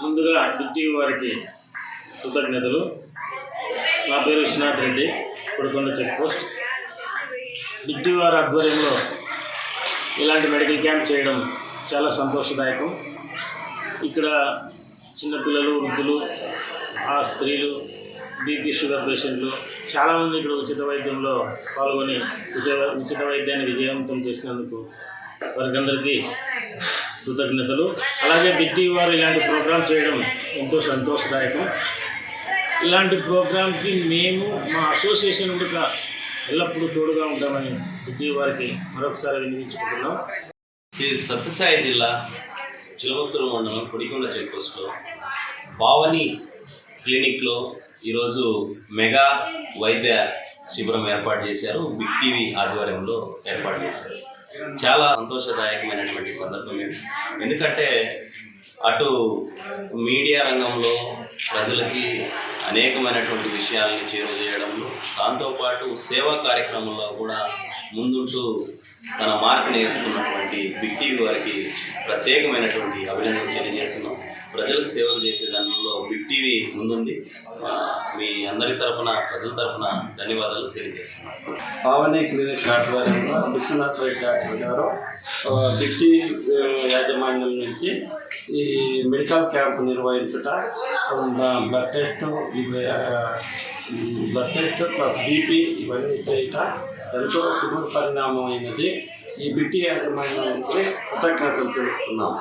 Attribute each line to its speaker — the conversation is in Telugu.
Speaker 1: ముందుగా డిప్టీ వారికి కృతజ్ఞతలు. నా పేరు Viswanath Reddy, Kodukonda check post. Deputy వారి ఆధ్వర్యంలో ఇలాంటి మెడికల్ క్యాంప్ చేయడం చాలా సంతోషదాయకం. ఇక్కడ చిన్నపిల్లలు, వృద్ధులు, ఆ స్త్రీలు, బీపీ షుగర్ పేషెంట్లు చాలామంది ఇక్కడ ఉచిత వైద్యంలో పాల్గొని ఉచిత వైద్యాన్ని విజయవంతం చేసినందుకు వారికందరికీ కృతజ్ఞతలు. అలాగే డిప్టీ వారు ఇలాంటి ప్రోగ్రాం చేయడం ఎంతో సంతోషదాయకం. ఇలాంటి ప్రోగ్రాంకి మేము మా అసోసియేషన్ కూడా ఎల్లప్పుడూ తోడుగా ఉంటామని డిప్టీ వారికి మరొకసారి వినిపించుకుంటున్నాం.
Speaker 2: శ్రీ సత్యసాయి జిల్లా చిలవత్తూరు మండలం కొడికొండ చెక్ పోస్ట్లో పావని క్లినిక్లో ఈరోజు మెగా వైద్య శిబిరం ఏర్పాటు చేశారు. బిగ్ టీవీ ఆధ్వర్యంలో ఏర్పాటు చేశారు. చాలా సంతోషదాయకమైనటువంటి సందర్భం ఇది. ఎందుకంటే అటు మీడియా రంగంలో ప్రజలకి అనేకమైనటువంటి విషయాల్ని చేరువజేయడంలో, దాంతోపాటు సేవా కార్యక్రమంలో కూడా ముందుంటూ తన మార్పుని వేసుకున్నటువంటి బిగ్ టీవీ వారికి ప్రత్యేకమైనటువంటి అభినందనలు తెలియజేస్తున్నాం. ప్రజలకు సేవలు చేసే దానిలో బిగ్ టీవీ ముందుంది. మీ అందరి తరఫున, ప్రజల తరఫున ధన్యవాదాలు తెలియజేస్తున్నాం.
Speaker 3: పావని క్లినిక్ ఆధ్వర్యంలో విశ్వనాథ్ రెడ్డి డాక్టర్ గారు బిగ్ టీవీ యాజమాన్యం నుంచి ఈ మెడికల్ క్యాంప్ నిర్వహించుట, బ్లడ్ టెస్ట్ ప్లస్ బీపీ ఇవన్నీ చేయట ఎంతో శుభ పరిణామమైనది. ఈ బిగ్ టీవీ యాజమాన్యానికి కృతజ్ఞతలు తెలుపుతున్నాం.